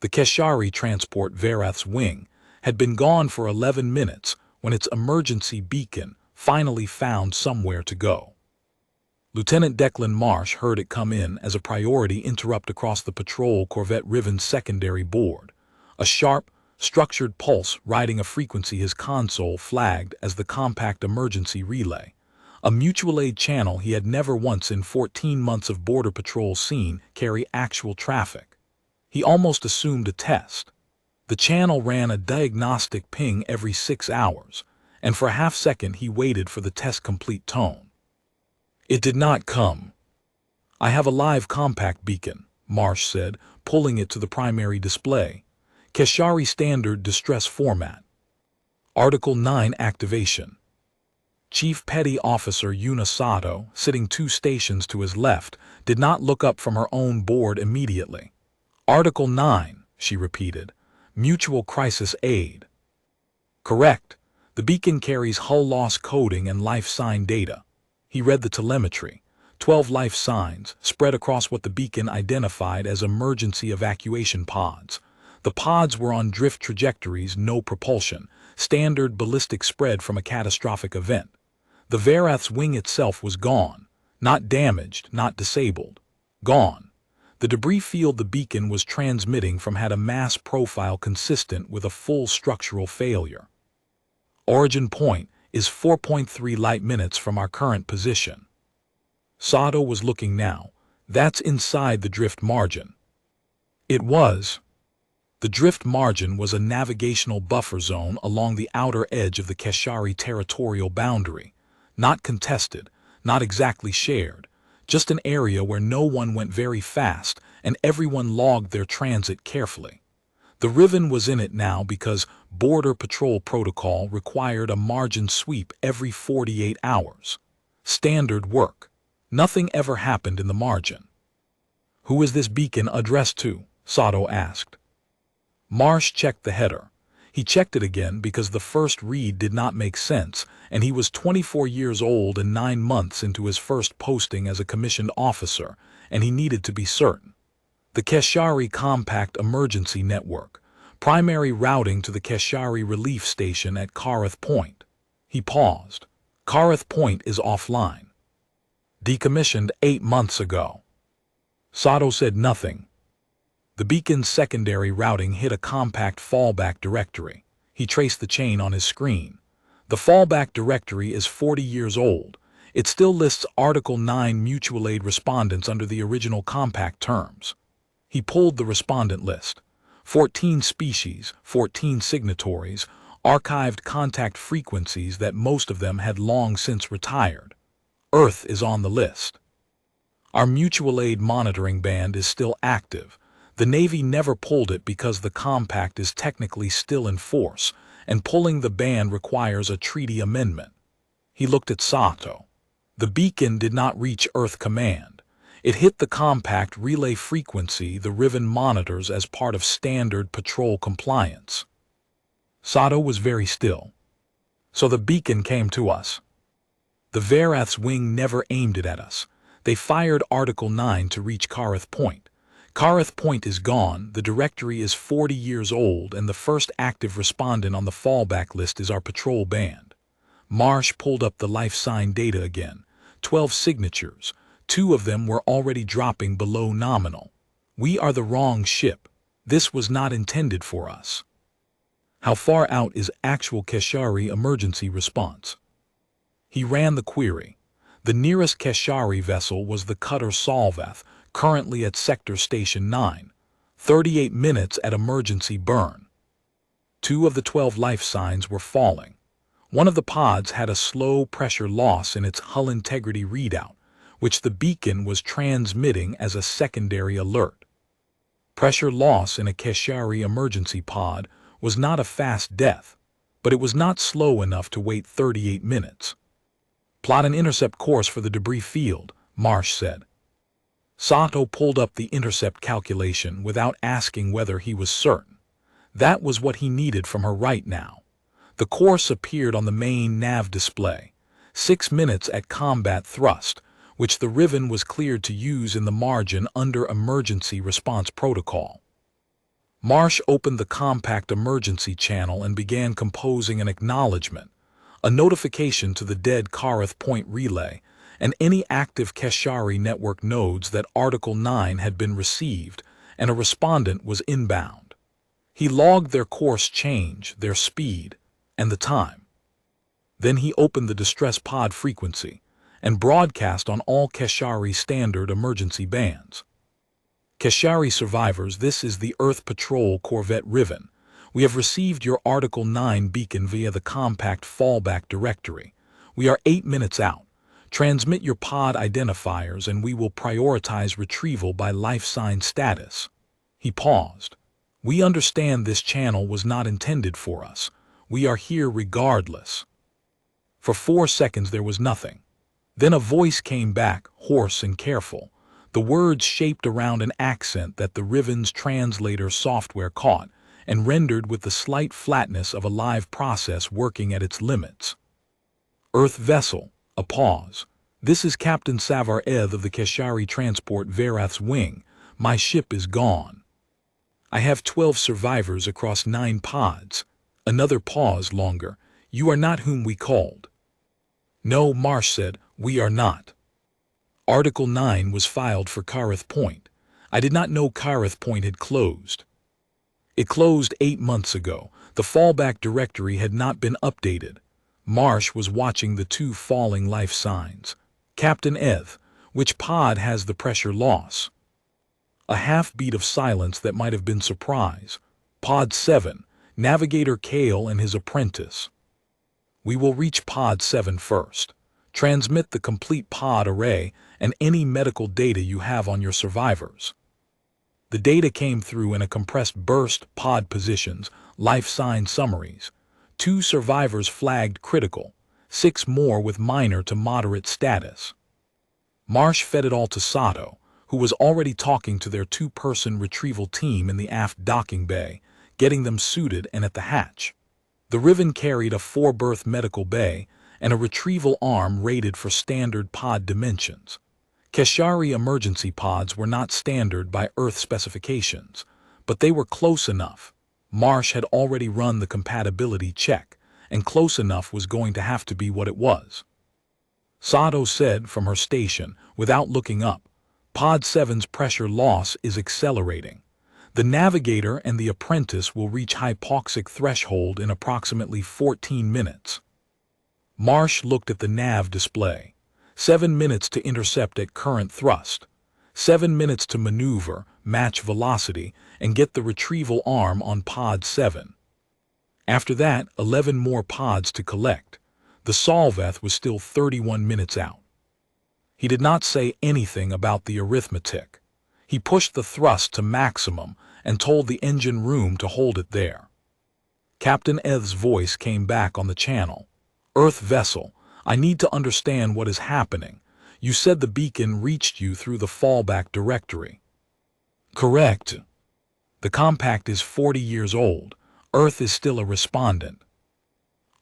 The Keshari transport Verath's wing had been gone for 11 minutes when its emergency beacon finally found somewhere to go. Lieutenant Declan Marsh heard it come in as a priority interrupt across the patrol corvette Riven's secondary board. A sharp, structured pulse riding a frequency his console flagged as the compact emergency relay. A mutual aid channel he had never once in 14 months of border patrol seen carry actual traffic. He almost assumed a test. The channel ran a diagnostic ping every 6 hours, and for a half-second he waited for the test-complete tone. It did not come. "I have a live compact beacon," Marsh said, pulling it to the primary display. Keshari Standard Distress Format. Article 9 Activation. Chief Petty Officer Yuna Sato, sitting 2 stations to his left, did not look up from her own board immediately. "Article 9, she repeated. Mutual Crisis Aid. Correct. The beacon carries hull loss coding and life sign data. He read the telemetry. 12 life signs, spread across what the beacon identified as emergency evacuation pods. The pods were on drift trajectories, no propulsion, standard ballistic spread from a catastrophic event. The Verath's wing itself was gone. Not damaged, not disabled. Gone. The debris field the beacon was transmitting from had a mass profile consistent with a full structural failure. Origin point is 4.3 light minutes from our current position." Sato was looking now. "That's inside the drift margin." It was. The drift margin was a navigational buffer zone along the outer edge of the Keshari territorial boundary. Not contested, not exactly shared, just an area where no one went very fast and everyone logged their transit carefully. The Riven was in it now because Border Patrol protocol required a margin sweep every 48 hours. Standard work. Nothing ever happened in the margin. "Who is this beacon addressed to?" Sato asked. Marsh checked the header. He checked it again because the first read did not make sense, and he was 24 years old and 9 months into his first posting as a commissioned officer, and he needed to be certain. The Keshari Compact Emergency Network. Primary routing to the Keshari Relief Station at Kareth Point. He paused. "Kareth Point is offline. Decommissioned 8 months ago." Sato said nothing. The beacon's secondary routing hit a compact fallback directory. He traced the chain on his screen. The fallback directory is 40 years old. It still lists Article 9 mutual aid respondents under the original compact terms. He pulled the respondent list. 14 species, 14 signatories, archived contact frequencies that most of them had long since retired. Earth is on the list. Our mutual aid monitoring band is still active. The Navy never pulled it because the compact is technically still in force, and pulling the band requires a treaty amendment. He looked at Sato. The beacon did not reach Earth Command. It hit the compact relay frequency the Riven monitors as part of standard patrol compliance. Sato was very still. "So the beacon came to us." "The Verath's wing never aimed it at us. They fired Article 9 to reach Kareth Point. Kareth Point is gone, the directory is 40 years old, and the first active respondent on the fallback list is our patrol band." Marsh pulled up the life sign data again. 12 signatures. 2 of them were already dropping below nominal. "We are the wrong ship. This was not intended for us." "How far out is actual Keshari emergency response?" He ran the query. The nearest Keshari vessel was the cutter Salvath, currently at Sector Station 9. 38 minutes at emergency burn. 2 of the 12 life signs were falling. One of the pods had a slow pressure loss in its hull integrity readout, which the beacon was transmitting as a secondary alert. Pressure loss in a Keshari emergency pod was not a fast death, but it was not slow enough to wait 38 minutes. "Plot an intercept course for the debris field," Marsh said. Sato pulled up the intercept calculation without asking whether he was certain. That was what he needed from her right now. The course appeared on the main nav display. 6 minutes at combat thrust, which the Riven was cleared to use in the margin under emergency response protocol. Marsh opened the compact emergency channel and began composing an acknowledgement, a notification to the dead Corvette point relay and any active Keshari network nodes that Article 9 had been received and a respondent was inbound. He logged their course change, their speed, and the time. Then he opened the distress pod frequency and broadcast on all Keshari standard emergency bands. Keshari survivors, this is the Earth Patrol Corvette Riven. We have received your Article 9 beacon via the compact fallback directory. We are 8 minutes out. Transmit your pod identifiers and we will prioritize retrieval by life sign status. He paused. We understand this channel was not intended for us. We are here regardless. For 4 seconds there was nothing. Then a voice came back, hoarse and careful, the words shaped around an accent that the Riven's translator software caught and rendered with the slight flatness of a live process working at its limits. Earth vessel, a pause. This is Captain Savar Eth of the Keshari Transport Verath's wing. My ship is gone. I have 12 survivors across 9 pods. Another pause longer. You are not whom we called. No, Marsh said, we are not. Article 9 was filed for Corvette Point. I did not know Corvette Point had closed. It closed 8 months ago. The fallback directory had not been updated. Marsh was watching the 2 falling life signs. Captain Eth, which pod has the pressure loss? A half-beat of silence that might have been surprise. Pod 7, Navigator Kale and his apprentice. We will reach Pod 7 first. Transmit the complete pod array and any medical data you have on your survivors. The data came through in a compressed burst, pod positions, life sign summaries. 2 survivors flagged critical, 6 more with minor to moderate status. Marsh fed it all to Sato, who was already talking to their 2-person retrieval team in the aft docking bay, getting them suited and at the hatch. The Riven carried a 4-berth medical bay and a retrieval arm rated for standard pod dimensions. Keshari emergency pods were not standard by Earth specifications, but they were close enough. Marsh had already run the compatibility check, and close enough was going to have to be what it was. Sato said from her station, without looking up, Pod 7's pressure loss is accelerating. The Navigator and the Apprentice will reach hypoxic threshold in approximately 14 minutes. Marsh looked at the nav display. 7 minutes to intercept at current thrust. 7 minutes to maneuver, match velocity, and get the retrieval arm on Pod 7. After that, 11 more pods to collect. The Solveth was still 31 minutes out. He did not say anything about the arithmetic. He pushed the thrust to maximum and told the engine room to hold it there. Captain Eth's voice came back on the channel. Earth vessel, I need to understand what is happening. You said the beacon reached you through the fallback directory. Correct. The compact is 40 years old. Earth is still a respondent.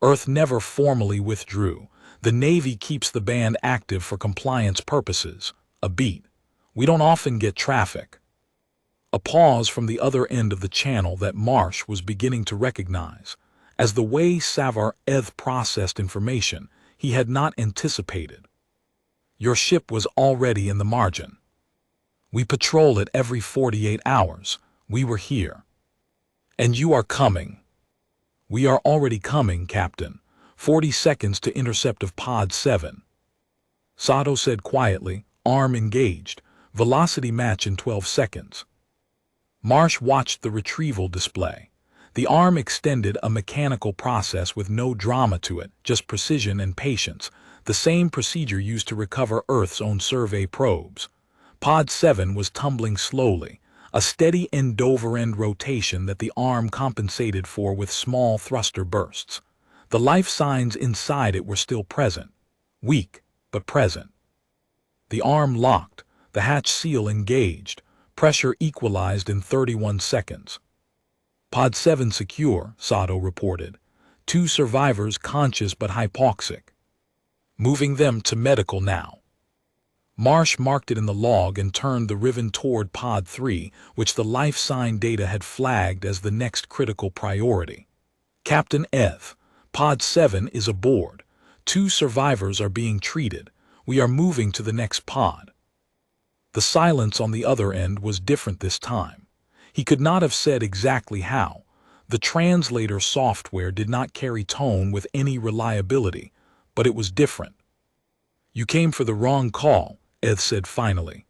Earth never formally withdrew. The Navy keeps the band active for compliance purposes. A beat. We don't often get traffic. A pause from the other end of the channel that Marsh was beginning to recognize. As the way Savar Eth processed information, he had not anticipated. Your ship was already in the margin. We patrol it every 48 hours. We were here. And you are coming. We are already coming, Captain. 40 seconds to intercept of Pod 7. Sato said quietly, arm engaged, velocity match in 12 seconds. Marsh watched the retrieval display. The arm extended, a mechanical process with no drama to it, just precision and patience, the same procedure used to recover Earth's own survey probes. Pod 7 was tumbling slowly, a steady end-over-end rotation that the arm compensated for with small thruster bursts. The life signs inside it were still present, weak, but present. The arm locked, the hatch seal engaged, pressure equalized in 31 seconds. Pod 7 secure, Sato reported. 2 survivors conscious but hypoxic. Moving them to medical now. Marsh marked it in the log and turned the Riven toward Pod 3, which the life sign data had flagged as the next critical priority. Captain Eth, Pod 7 is aboard. 2 survivors are being treated. We are moving to the next pod. The silence on the other end was different this time. He could not have said exactly how. The translator software did not carry tone with any reliability, but it was different. "You came for the wrong call," Eth said finally.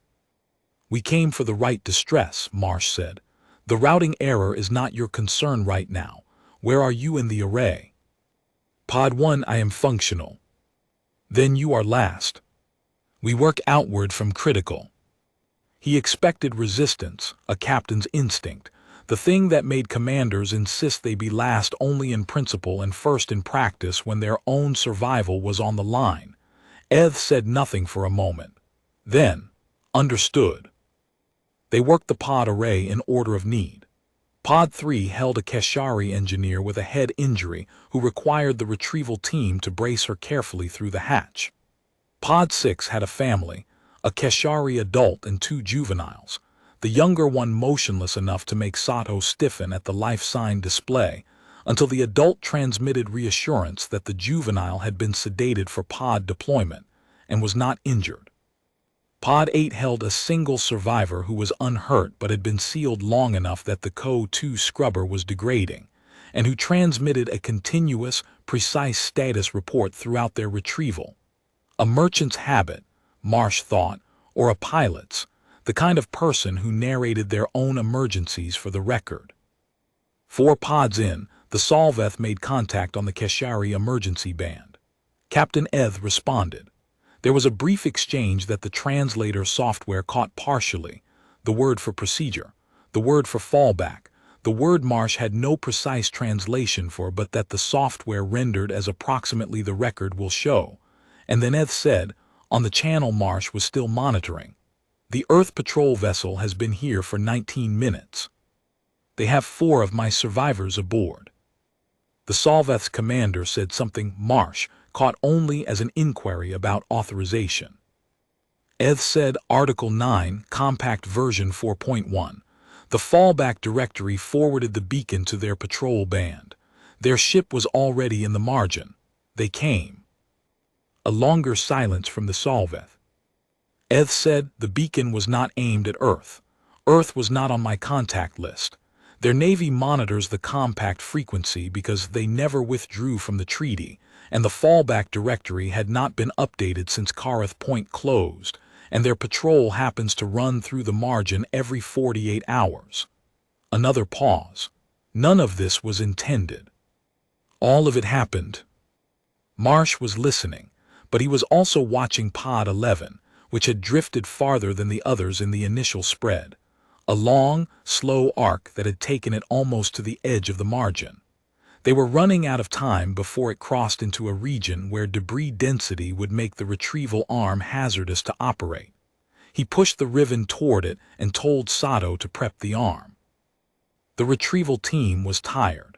"We came for the right distress," Marsh said. "The routing error is not your concern right now. Where are you in the array?" "Pod 1, I am functional." "Then you are last. We work outward from critical." He expected resistance, a captain's instinct, the thing that made commanders insist they be last only in principle and first in practice when their own survival was on the line. Eth said nothing for a moment. Then, "Understood." They worked the pod array in order of need. Pod 3 held a Keshari engineer with a head injury who required the retrieval team to brace her carefully through the hatch. Pod 6 had a family, a Keshari adult and 2 juveniles, the younger one motionless enough to make Sato stiffen at the life sign display, until the adult transmitted reassurance that the juvenile had been sedated for pod deployment and was not injured. Pod 8 held a single survivor who was unhurt but had been sealed long enough that the CO2 scrubber was degrading, and who transmitted a continuous, precise status report throughout their retrieval. A merchant's habit, Marsh thought, or a pilot's, the kind of person who narrated their own emergencies for the record. 4 pods in, the Solveth made contact on the Keshari emergency band. Captain Eth responded. There was a brief exchange that the translator software caught partially, the word for procedure, the word for fallback, the word Marsh had no precise translation for but that the software rendered as approximately the record will show, and then Eth said, on the channel Marsh was still monitoring, "The Earth Patrol vessel has been here for 19 minutes. They have 4 of my survivors aboard." The Solveth's commander said something Marsh caught only as an inquiry about authorization. Eth said Article 9, Compact Version 4.1. The fallback directory forwarded the beacon to their patrol band. Their ship was already in the margin. They came. A longer silence from the Solveth. Eth said the beacon was not aimed at Earth. Earth was not on my contact list. Their Navy monitors the compact frequency because they never withdrew from the treaty, and the fallback directory had not been updated since Kareth Point closed, and their patrol happens to run through the margin every 48 hours. Another pause. None of this was intended. All of it happened. Marsh was listening, but he was also watching Pod 11, which had drifted farther than the others in the initial spread. A long, slow arc that had taken it almost to the edge of the margin. They were running out of time before it crossed into a region where debris density would make the retrieval arm hazardous to operate. He pushed the Riven toward it and told Sato to prep the arm. The retrieval team was tired.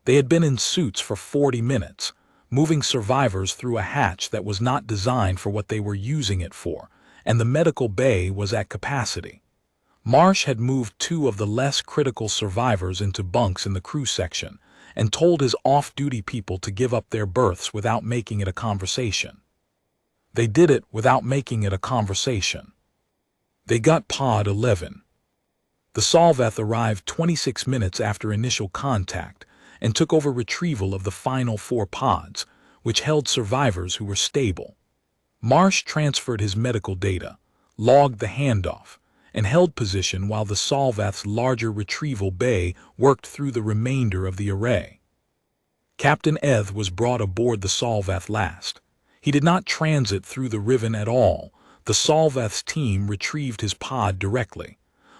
They had been in suits for 40 minutes, moving survivors through a hatch that was not designed for what they were using it for, and the medical bay was at capacity. Marsh had moved 2 of the less critical survivors into bunks in the crew section and told his off-duty people to give up their berths without making it a conversation. They did it without making it a conversation. They got Pod 11. The Solveth arrived 26 minutes after initial contact and took over retrieval of the final 4 pods, which held survivors who were stable. Marsh transferred his medical data, logged the handoff, and held position while the Solveth's larger retrieval bay worked through the remainder of the array. Captain Eth was brought aboard the Solveth last. He did not transit through the Riven at all. The Solveth's team retrieved his pod directly.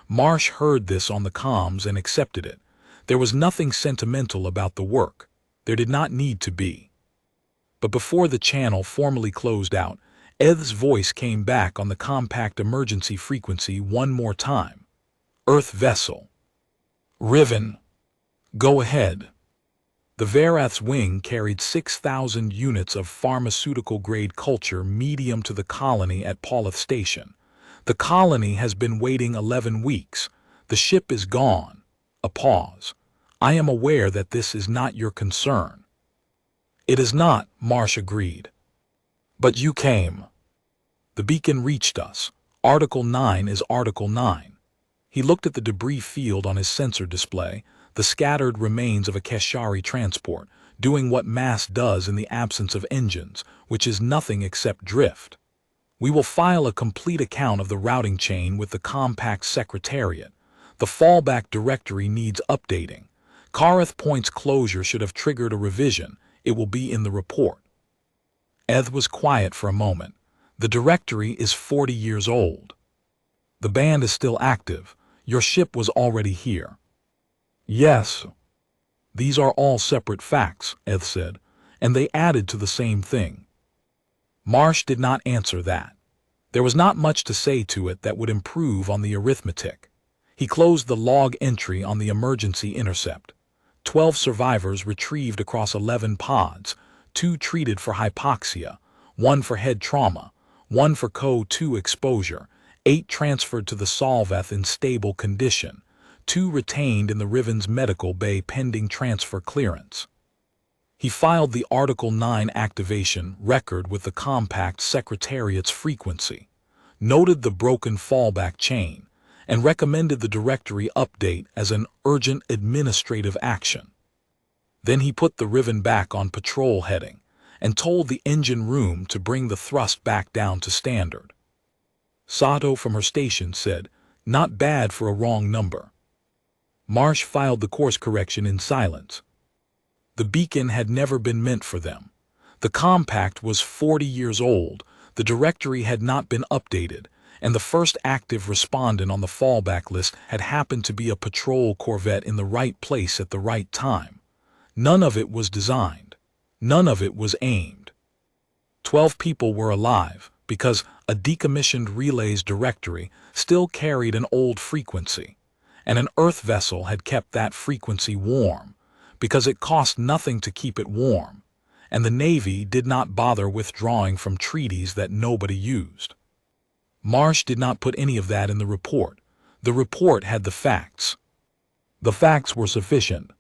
Marsh heard this on the comms and accepted it. There was nothing sentimental about the work. There did not need to be. But before the channel formally closed out, Eth's voice came back on the compact emergency frequency one more time. "Earth vessel. Riven. Go ahead." The Verath's wing carried 6,000 units of pharmaceutical-grade culture medium to the colony at Paulith Station. The colony has been waiting 11 weeks. The ship is gone. A pause. I am aware that this is not your concern. It is not, Marsh agreed. But you came. The beacon reached us. Article 9 is Article 9. He looked at the debris field on his sensor display, the scattered remains of a Keshari transport, doing what mass does in the absence of engines, which is nothing except drift. We will file a complete account of the routing chain with the Compact Secretariat. The fallback directory needs updating. Carith Point's closure should have triggered a revision. It will be in the report. Eth was quiet for a moment. The directory is 40 years old. The band is still active. Your ship was already here. Yes. These are all separate facts, Eth said, and they added to the same thing. Marsh did not answer that. There was not much to say to it that would improve on the arithmetic. He closed the log entry on the emergency intercept. 12 survivors retrieved across 11 pods, 2 treated for hypoxia, 1 for head trauma, 1 for CO2 exposure, 8 transferred to the Solveth in stable condition, 2 retained in the Riven's medical bay pending transfer clearance. He filed the Article 9 activation record with the Compact Secretariat's frequency, noted the broken fallback chain, and recommended the directory update as an urgent administrative action. Then he put the Riven back on patrol heading and told the engine room to bring the thrust back down to standard. Sato from her station said, "Not bad for a wrong number." Marsh filed the course correction in silence. The beacon had never been meant for them. The Compact was 40 years old, the directory had not been updated, and the first active respondent on the fallback list had happened to be a patrol corvette in the right place at the right time. None of it was designed. None of it was aimed. 12 people were alive because a decommissioned relay's directory still carried an old frequency, and an Earth vessel had kept that frequency warm because it cost nothing to keep it warm, and the Navy did not bother withdrawing from treaties that nobody used. Marsh did not put any of that in the report. The report had the facts. The facts were sufficient.